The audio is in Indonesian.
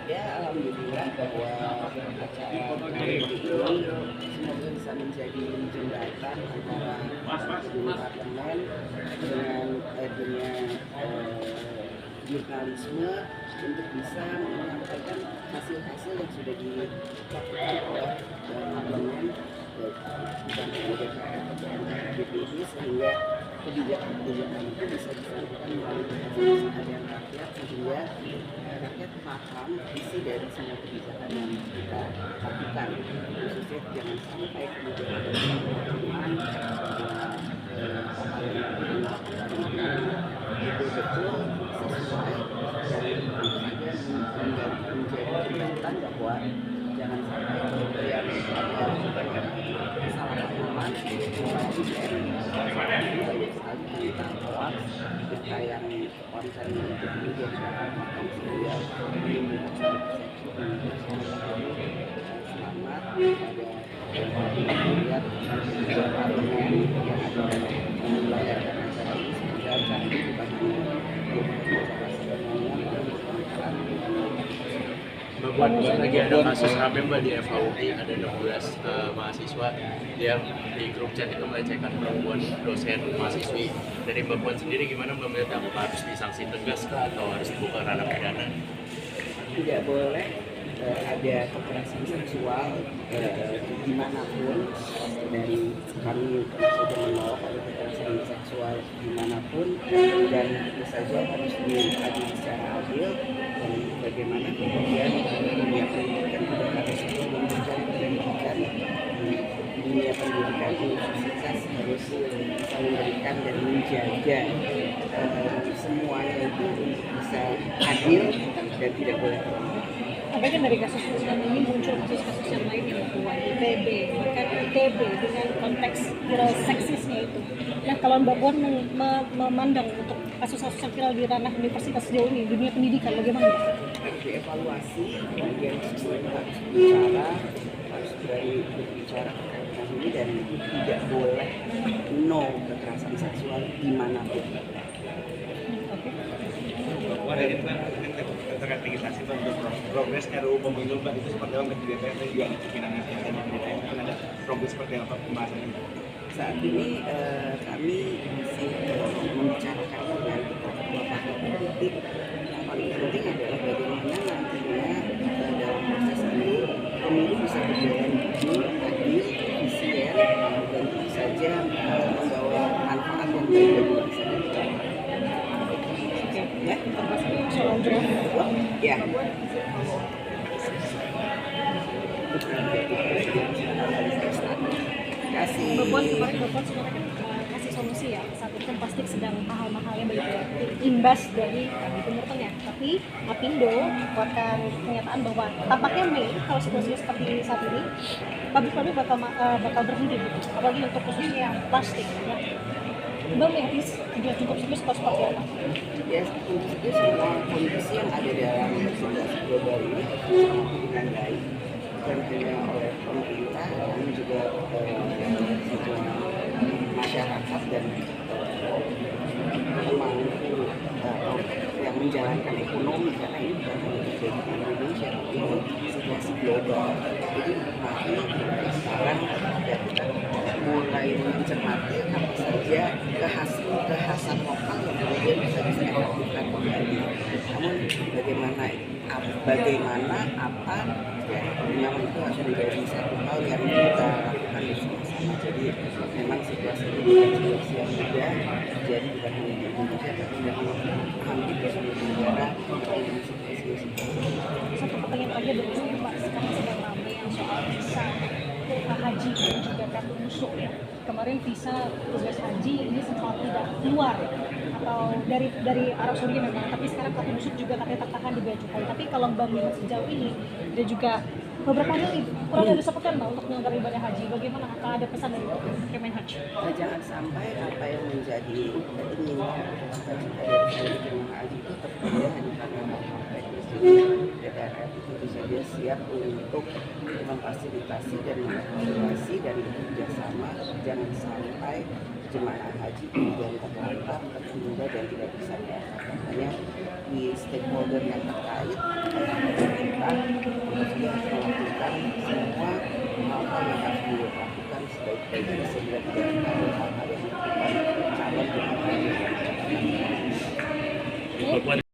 Ya, alhamdulillah bahwa acara ini semoga bisa menjadi jembatan antara dunia parlemen dengan dunia jurnalisme untuk bisa menyampaikan hasil-hasil yang sudah dilakukan oleh parlemen bukan hanya DPR tapi DPD sehingga kebijakan-kebijakan itu bisa disampaikan melalui keseharian rakyat sehingga rakyat paham isi dari semua kebijakan yang kita lakukan, khususnya jangan sampai kemudian ada pemahaman apa yang dilakukan betul-betul sesuai dan menjadi jembatan bahwa jangan sampai kemudian ada salah pahaman banyak sekali tentang hoax berita yang konten itu kemudian dikatakan sehingga menimbulkan selamat pada melihat parlemen yang ada melayarkan acara ini semoga canggih bukan Mbak, lagi ada kasus rame Mbak di FHUI, ada 16 mahasiswa yang di grup chat itu melecehkan perempuan dosen mahasiswi. Dari Mbak Puan sendiri gimana Mbak melihat, apakah harus disanksi tegas kah atau harus dibuka ranah pidana? Tidak boleh ada kekerasan seksual dimanapun, dan kami saja menolak ada kekerasan seksual dimanapun, dan tentu saja harus diadili secara adil. Dan bagaimana kemudian dunia pendidikan tidak harus memberikan pendidikan, dunia pendidikan universitas harus bisa memberikan dan menjaga semuanya itu untuk bisa adil dan tidak boleh terlambat. Tapi kan dari kasus ini muncul kasus-kasus yang lain yang Puan, ITB, bahkan ITB dengan konteks seksisnya itu. Nah, kalau Mbak Puan memandang untuk kasus-kasus yang viral di ranah universitas sejauh ini, dunia pendidikan, bagaimana Mbak? Harus dievaluasi, kemudian sebelumnya harus berani berbicara terkait hal ini, dan tidak boleh kekerasan seksual dimanapun. Wah, dari itu terkait legislasi untuk progres RUU Pemilu Mbak, itu seperti apa di DPR dan juga di pimpinan DPR kan ada progres seperti apa pembahasan ini? Saat ini kami masih membicarakan dengan ketua partai politik. Yang paling penting adalah bagaimana nantinya dalam proses ini pemilu bisa berjalan jujur, adil, efisien, dan tentu saja membawa manfaat yang baik bagi bangsa dan negara. Ya, Soal draft. ya. Terima kasih. Mbak Puan kemarin kan kasih solusi ya, saat itu kan pasti sedang mahal-mahalnya banyak imbas dari Timur Tengah. Tapi Apindo keluarkan pernyataan bahwa tampaknya Mei kalau situasinya seperti saat ini, pabrik-pabrik bakal berhenti gitu, apalagi untuk khususnya yang plastik. Ya. Mbak melihatnya sudah cukup serius atau seperti apa? Ya, tentu saja semua kondisi yang ada dalam situasi global ini harus disikapi dengan baik, bukan hanya oleh pemerintah, namun juga semua masyarakat dan pemangku yang menjalankan ekonomi, karena ini bukan hanya terjadi di Indonesia, ini situasi global. Jadi mari sekarang ya kita mulai mencermati apa saja kekhasan lokal yang kemudian bisa diefektifkan kembali. Namun bagaimana apa ya, memang itu harus menjadi satu hal yang kita lakukan bersama-sama. Jadi memang situasi ini bukan situasi yang mudah terjadi bukan hanya di Indonesia tapi memang hampir di seluruh negara dengan situasi. Satu pertanyaan lagi dari saya Pak, sekarang sedang ramai yang soal visa haji dan juga kartu musuh ya. Kemarin visa tugas haji ini sempat tidak keluar atau dari Arab Saudi memang, tapi sekarang kartu musuh juga katanya tertahan di Bea Cukai. Tapi kalau Mbak melihat sejauh ini dan juga beberapa hari kurang dari sepekan Mbak untuk menyelenggarakan ibadah haji, bagaimana, apa ada pesan dari Kemenhaj? Jangan sampai apa yang menjadi keinginan dari jemaah haji itu tertunda hanya karena hal-hal teknis. DPR tentu saja siap untuk memfasilitasi dan mengevaluasi dan bekerjasama. Jangan sampai jemaah haji kemudian terlantar, tertunda dan tidak bisa dilaksanakan. Makanya we stay stakeholder yang terkait, pemerintah, tentu saja harus melakukan semua hal-hal yang harus dilakukan sebaik-baiknya sehingga tidak ada hal-hal yang merugikan calon jemaah haji. Mbak Puan,